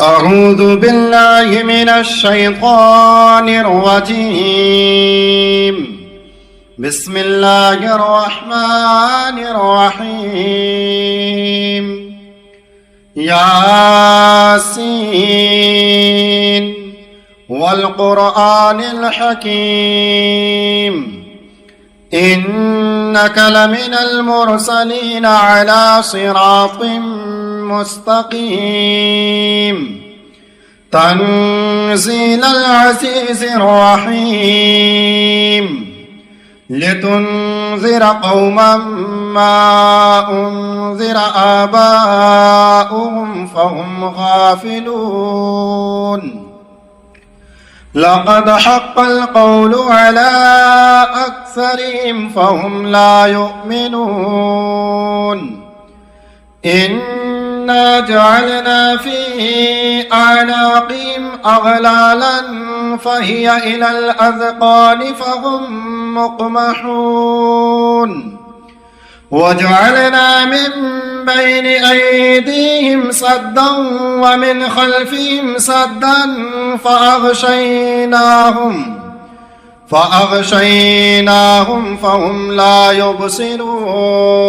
أعوذ بالله من الشيطان الرجيم. بسم الله الرحمن الرحيم. ياسين والقرآن الحكيم إنك لمن المرسلين على صراط مستقيم تنزيل العزيز الرحيم لتنذر قوما ما أنذر آباؤهم فهم غافلون لقد حق القول على أكثرهم فهم لا يؤمنون إنا جعلنا في أعناقهم أغلالا فهي إلى الأذقان فهم مقمحون وجعلنا من بين أيديهم سدا ومن خلفهم سدا فأغشيناهم فهم لا يبصرون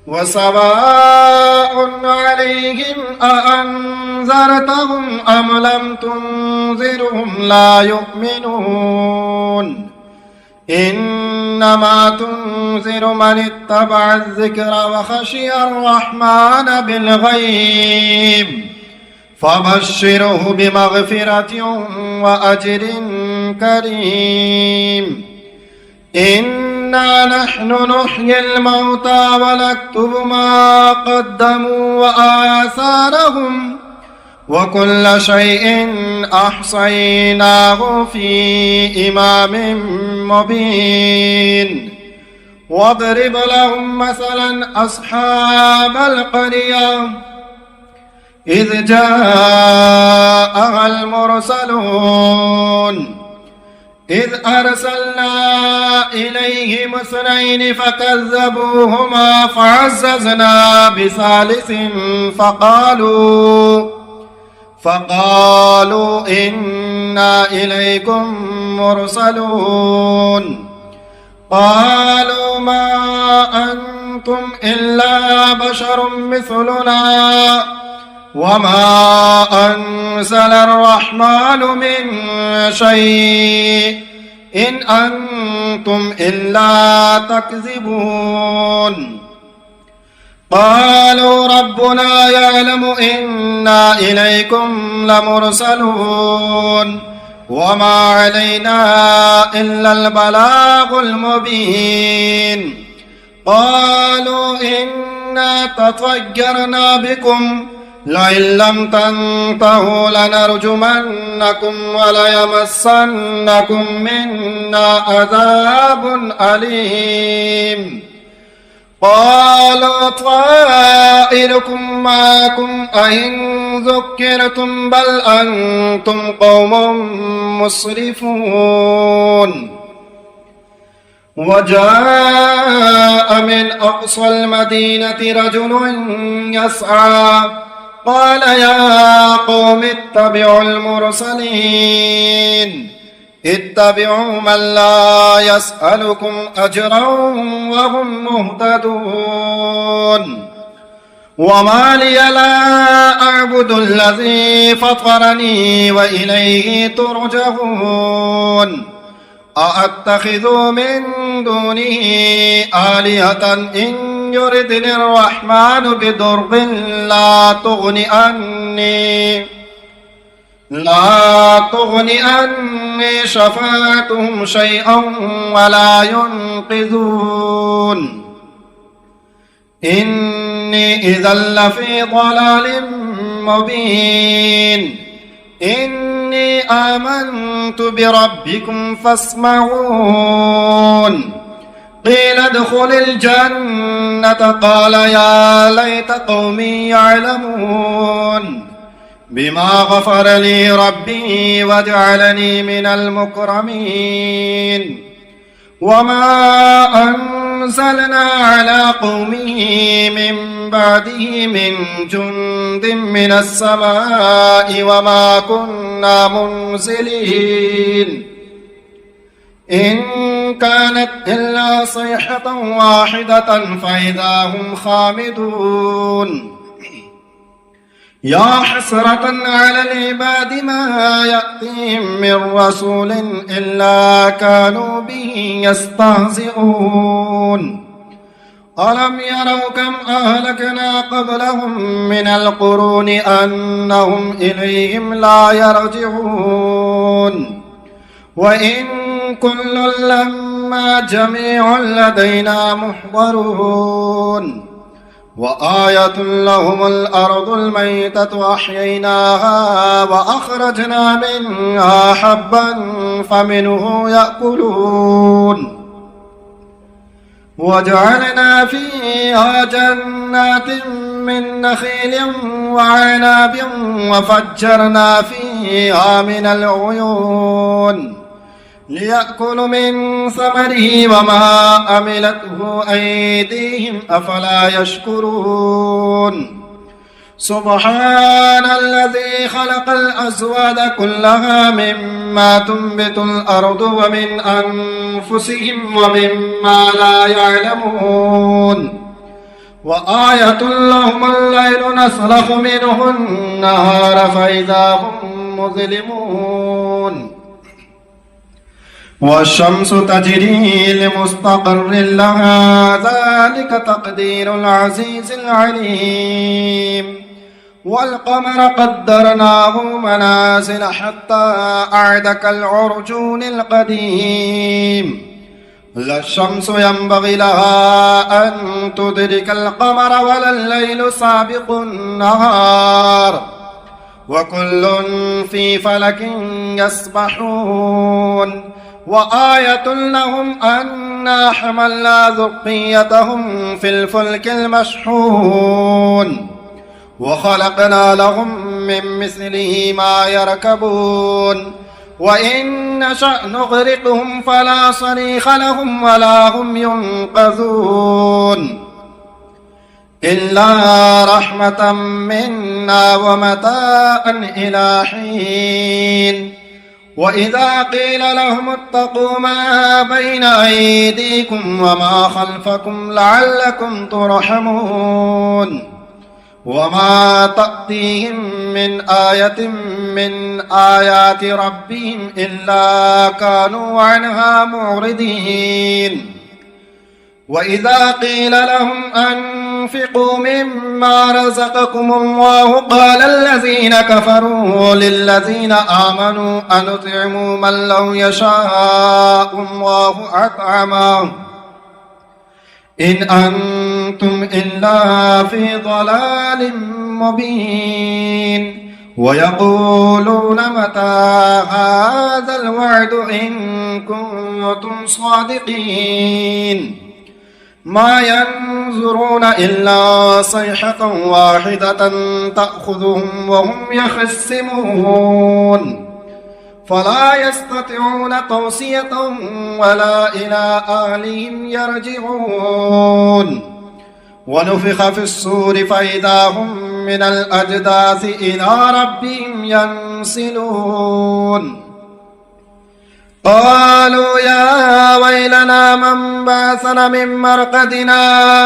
وسواء عليهم أأنذرتهم أم لم تنذرهم لا يؤمنون إنما تنذر من اتبع الذكر وخشي الرحمن بالغيب فبشره بمغفرة وأجر كريم إنا نحن نحيي الموتى ونكتب ما قدموا وآثارهم وكل شيء أحصيناه في إمام مبين واضرب لهم مثلا أصحاب القرية إذ جاءها المرسلون إذ أرسلنا إليهم اثنين فكذبوهما فعززنا بثالث فقالوا إنا إليكم مرسلون قالوا ما أنتم إلا بشر مثلنا وما أنزل الرحمن من شيء إن أنتم إلا تكذبون قالوا ربنا يعلم إنا إليكم لمرسلون وما علينا إلا البلاغ المبين قالوا إنا تطيرنا بكم لئن لم تنتهوا لنرجمنكم وليمسنكم منا عذاب أليم قالوا طائركم معكم أئن ذكرتم بل أنتم قوم مسرفون وجاء من أقصى المدينة رجل يسعى قال يا قوم اتبعوا المرسلين اتبعوا من لا يسألكم أجرا وهم مهتدون وما لي لا أعبد الذي فطرني وإليه ترجعون أأتخذ من دونه آلهة إن يردني الرحمن بضر لا تغني عني شفاعتهم شيئا ولا ينقذون إني إذا لفي ضلال مبين إني آمنت بربكم فاسمعون قيل ادخل الجنة قال يا ليت قومي يعلمون بما غفر لي ربي وجعلني من المكرمين وما أنزلنا على قومه من بعده من جند من السماء وما كنا منزلين إن كانت إلا صيحة واحدة فإذا هم خامدون يا حسرة على العباد ما يأتيهم من رسول إلا كانوا به يستهزئون ألم يروا كم أهلكنا قبلهم من القرون أنهم إليهم لا يرجعون وإن كل لما جميع لدينا محضرون وآية لهم الأرض الميتة أحييناها وأخرجنا منها حبا فمنه يأكلون وجعلنا فيها جنات من نخيل وعناب وفجرنا فيها من العيون ليأكلوا من ثمره وما عملته أيديهم أفلا يشكرون سبحان الذي خلق الأزواج كلها مما تنبت الأرض ومن أنفسهم ومما لا يعلمون وآية لهم الليل نسلخ منه النهار فإذا هم مظلمون والشمس تجري لمستقر لها ذلك تقدير العزيز العليم والقمر قدرناه منازل حتى أعد كالعرجون القديم لا الشمس ينبغي لها أن تدرك القمر ولا الليل سابق النهار وكل في فلك يسبحون وآية لهم أنا حملنا ذريتهم في الفلك المشحون وخلقنا لهم من مثله ما يركبون وإن نشأ نغرقهم فلا صريخ لهم ولا هم ينقذون إلا رحمة منا ومتاعا إلى حين وإذا قيل لهم اتقوا ما بين أيديكم وما خلفكم لعلكم ترحمون وما تأتيهم من آية من آيات ربهم إلا كانوا عنها معرضين وإذا قيل لهم أنفقوا مما رزقكم الله قال الذين كفروا للذين آمنوا أنطعم من لو يشاء الله أطعمه إن أنتم إلا في ضلال مبين ويقولون متى هذا الوعد إن كنتم صادقين ما ينظرون إلا صيحة واحدة تأخذهم وهم يخصمون فلا يستطيعون توصية ولا إلى أهلهم يرجعون ونفخ في الصور فإذا هم من الأجداث إلى ربهم ينسلون قالوا يا ويلنا من بعثنا من مرقدنا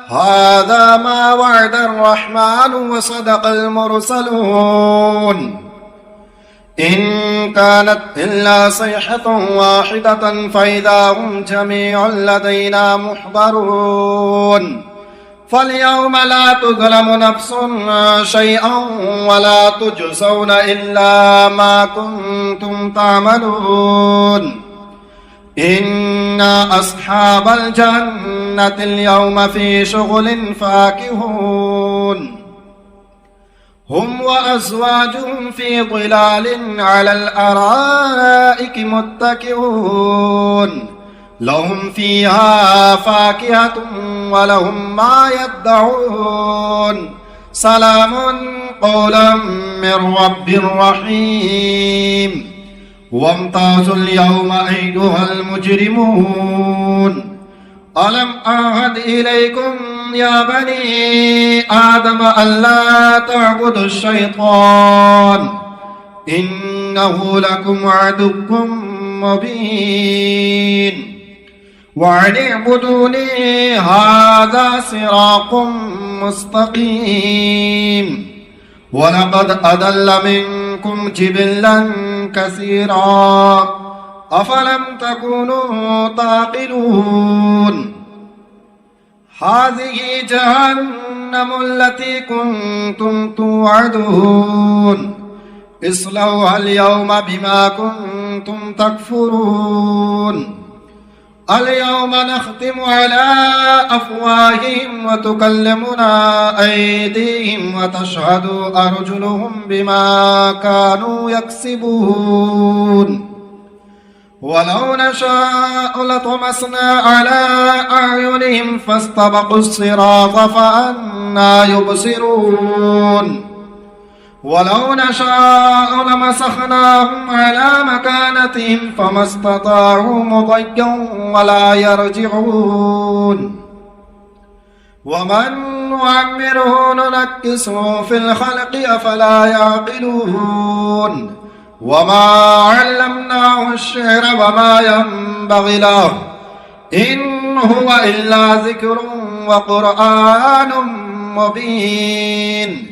هذا ما وعد الرحمن وصدق المرسلون إن كانت إلا صيحة واحدة فإذا هم جميع لدينا محضرون فاليوم لا تظلم نفس شيئا ولا تجزون إلا ما كنتم تعملون إن أصحاب الجنة اليوم في شغل فاكهون هم وأزواجهم في ظلال على الأرائك متكئون لهم فيها فاكهة ولهم ما يدعون سلام قولا من رب رحيم وامتازوا اليوم أيها المجرمون ألم أعهد إليكم يا بني آدم ألا تعبدوا الشيطان إنه لكم عدو مبين وأن اعبدوني هذا صراط مستقيم ولقد أضل منكم جبلا كثيرا أفلم تكونوا تعقلون هذه جهنم التي كنتم توعدون اصلوها اليوم بما كنتم تكفرون اليوم نختم على أفواههم وتكلمنا أيديهم وتشهد أرجلهم بما كانوا يكسبون ولو نشاء لطمسنا على أعينهم فاستبقوا الصراط فأنى يبصرون ولو نشاء لمسخناهم على مكانتهم فما استطاعوا مضيا ولا يرجعون ومن نعمره ننكسه في الخلق أفلا يعقلون وما علمناه الشعر وما ينبغي له إن هو إلا ذكر وقرآن مبين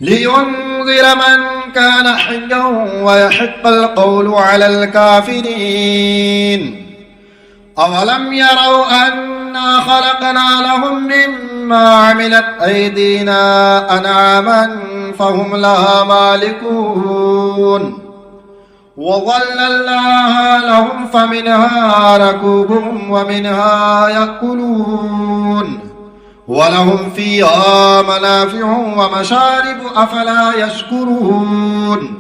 لينذر من كان حيا ويحق القول على الكافرين أولم يروا أنا خلقنا لهم مما عملت أيدينا أنعاما فهم لها مالكون وظللناها لهم فمنها ركوبهم ومنها يأكلون ولهم فيها منافع ومشارب أفلا يشكرون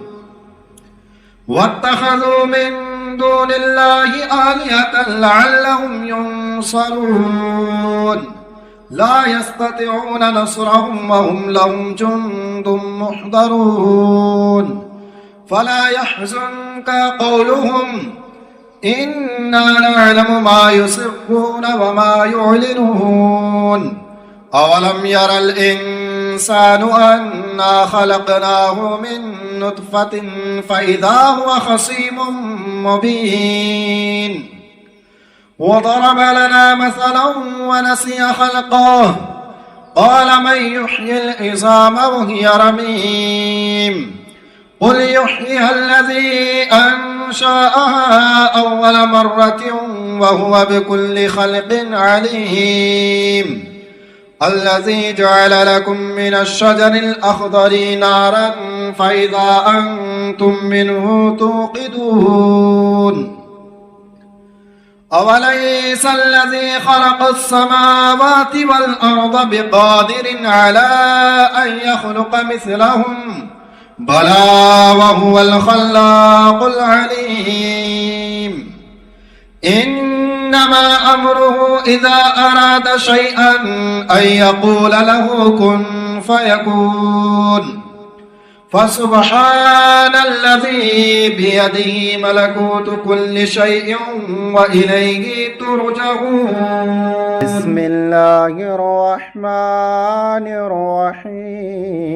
واتخذوا من دون الله آلهة لعلهم ينصرون لا يستطيعون نصرهم وهم لهم جند محضرون فلا يحزنك قولهم إنا نعلم ما يسرون وما يعلنون أولم ير الإنسان أنا خلقناه من نطفة فإذا هو خصيم مبين وضرب لنا مثلا ونسي خلقه قال من يحيي العظام وهي رميم قل يحييها الذي أنشأها أول مرة وهو بكل خلق عليم الذي جعل لكم من الشجر الأخضر نارا فإذا أنتم منه توقدون أوليس الذي خلق السماوات والأرض بقادر على أن يخلق مثلهم بلى وهو الخلاق العليم إنما أمره إذا أراد شيئا أن يقول له كن فيكون فسبحان الذي بيده ملكوت كل شيء وإليه ترجعون بسم الله الرحمن الرحيم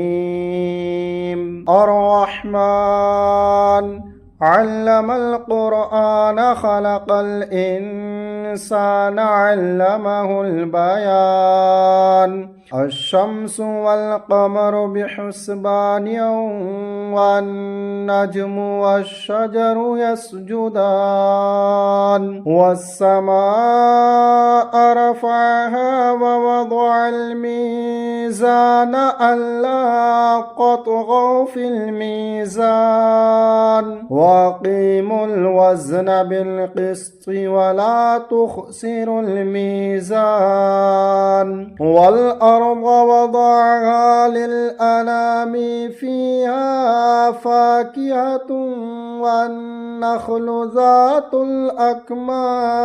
الرحمن علم القرآن خلق الإنسان علمه البيان الشمس والقمر بحسبان والنجم والشجر يسجدان والسماء رفعها ووضع الميزان ألا تطغوا في الميزان وأقيموا الوزن بالقسط ولا تخسروا الميزان والأرض وضعها للأنام فيها فاكهة والنخل ذات الأكمام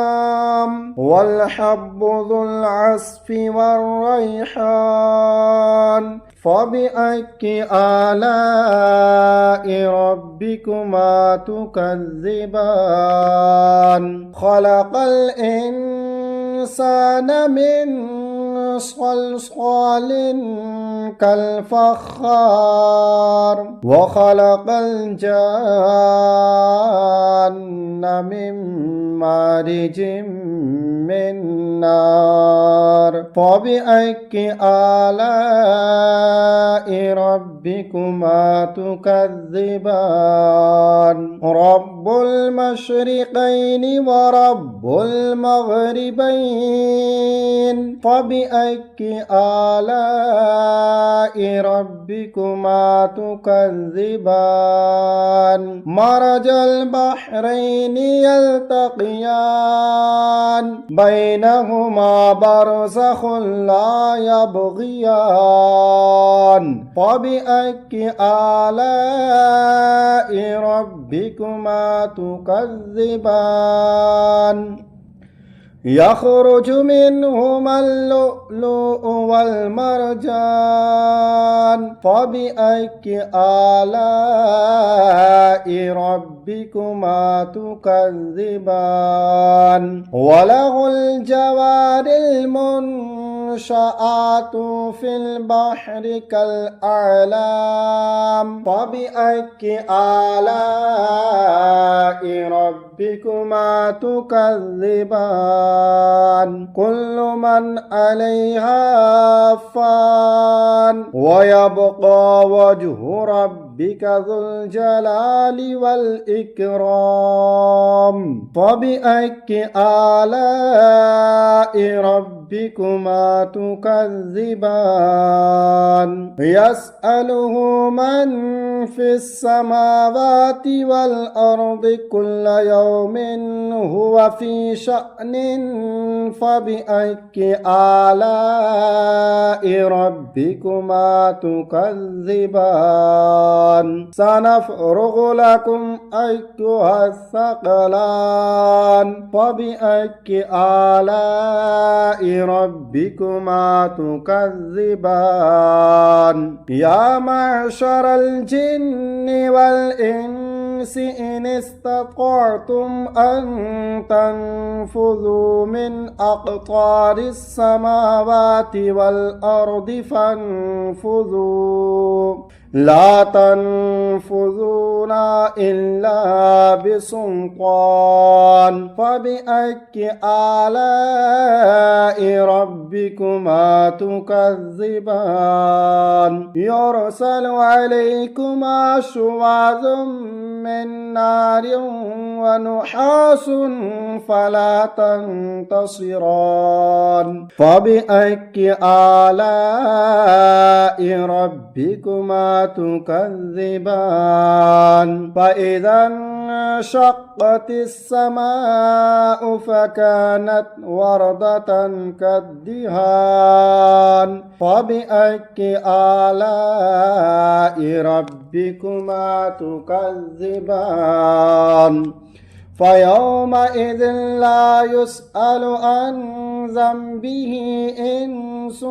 والحب ذو العصف والريحان فبأي آلاء ربكما تكذبان خلق الإنسان الإنسان من صلصال كالفخار وخلق الجان من مارج من نار فبأي آلاء ربكما تكذبان رب المشرقين ورب المغربين فبأي آلاء ربكما تكذبان مرج البحرين يلتقيان بينهما برزخ لا يبغيان فبأي آلاء ربكما تكذبان يخرج منهما اللؤلؤ والمرجان فبأي آلاء ربكما تكذبان وله الجوار المنشآت في البحر كالأعلام فبأي آلاء ربكما تكذبان كل من عليها فان ويبقى وجه ربك ذو الجلال والإكرام فبأي آلاء ربكما تكذبان يسأله من في السماوات والأرض كل يوم هو في شأن فبأي آلاء ربكما تكذبان سنفرغ لكم أيها الثقلان فبأي آلاء ربكما تكذبان يا معشر الجن والإنس إن استطعتم أن تنفذوا من أقطار السماوات والأرض فانفذوا لا تنفذون إلا بسلطان فبأي آلاء ربكما تكذبان يرسل عليكما شواظ من نار ونحاس فلا تنتصران فبأي آلاء ربكما تكذبان فإذا انشقت السماء فكانت وردة كالدهان فبأي آلاء ربكما تكذبان فيومئذ لا يسأل عن ذنبه إنس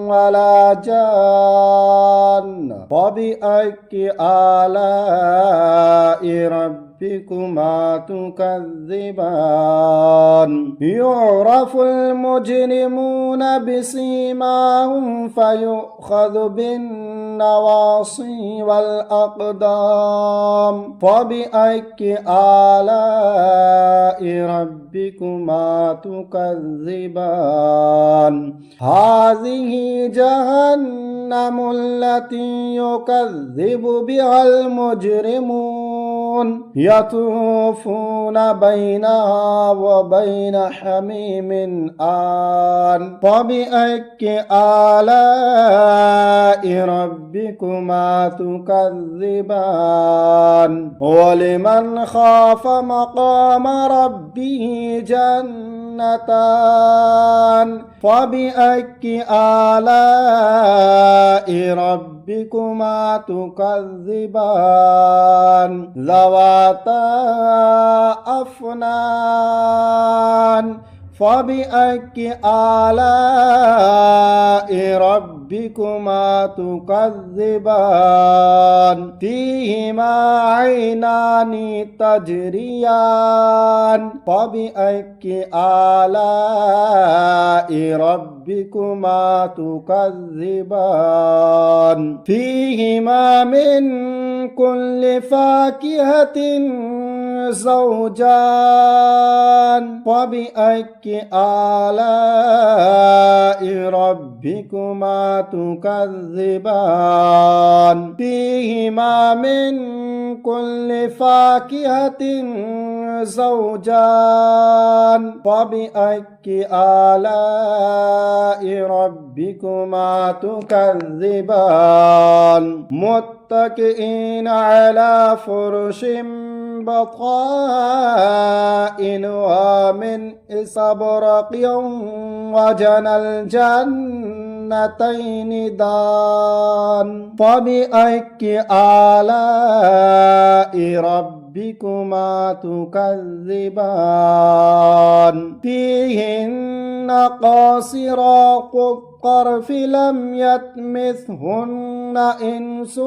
ولا جان فبأي آلاء ربكما تكذبان يعرف المجرمون بسيماهم فيؤخذ بالنواصي والأقدام فبأي آلاء ربكما تكذبان هذه جهنم التي يكذب بها المجرمون يطوفون بينها وبين حميم آن فبأي آلاء ربكما تكذبان ولمن خاف مقام ربه جنتان فبأي آلاء ربكما تكذبان ذواتا أفنان فبأي آلاء ربكما تكذبان فيهما عينان تجريان فبأي آلاء ربكما تكذبان فيهما من كل فاكهة زوجان فبأي آلاء ربكما تكذبان فيهما من كل فاكهة زوجان فبأي آلاء ربكما تكذبان متكئين على فرش بطائنها من استبرق وجنى الجنتين دان فبأي آلاء ربكما تكذبان فيهن قاصرات الطرف لم يطمثهن إنس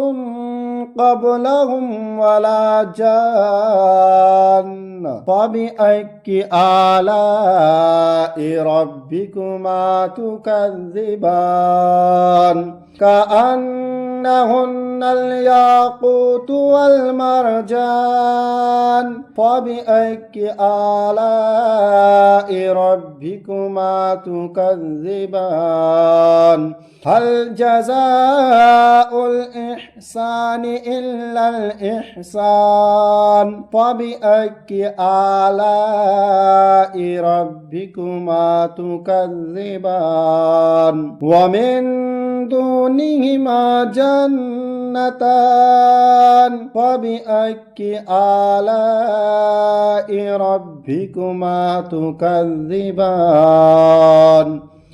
قبلهم ولا جان فبأي آلاء ربكما تكذبان كأنهن الياقوت والمرجان فبأي آلاء ربكما تكذبان هل جزاء الإحسان إلا الإحسان فبأي آلاء ربكما تكذبان ومن دونهما جنتان فبأي آلاء ربكما تكذبان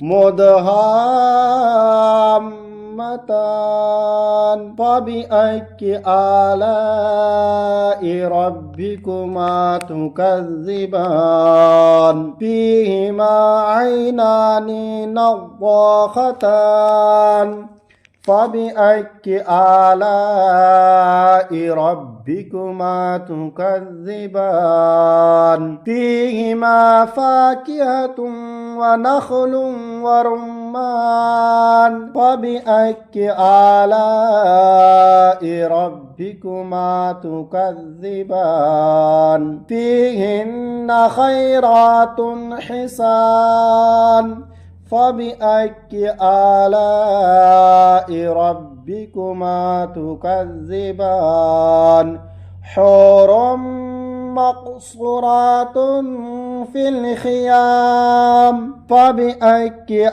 مدهامتان فبأي آلاء ربكما تكذبان فيهما عينان نضاختان فبأي آلاء ربكما تكذبان فيهما فاكهة ونخل ورمان فبأي آلاء ربكما تكذبان فيهن خيرات حسان فبأي آلاء ربكما تكذبان حور مقصورات في الخيام فبأي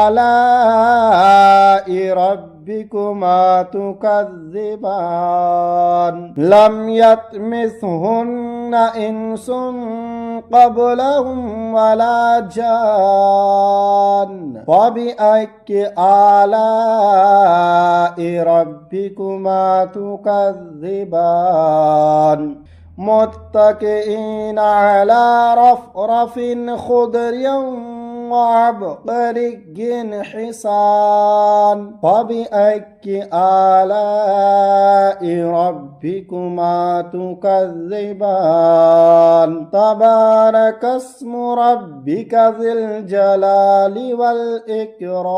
آلاء ربكما تكذبان لم يطمثهن إنس قبلهم ولا جان فبأي آلاء ربكما تكذبان متكئين على رفرف خضر وعبقري حسان فبأي آلاء ربكما تكذبان تبارك اسم ربك ذي الجلال والإكرام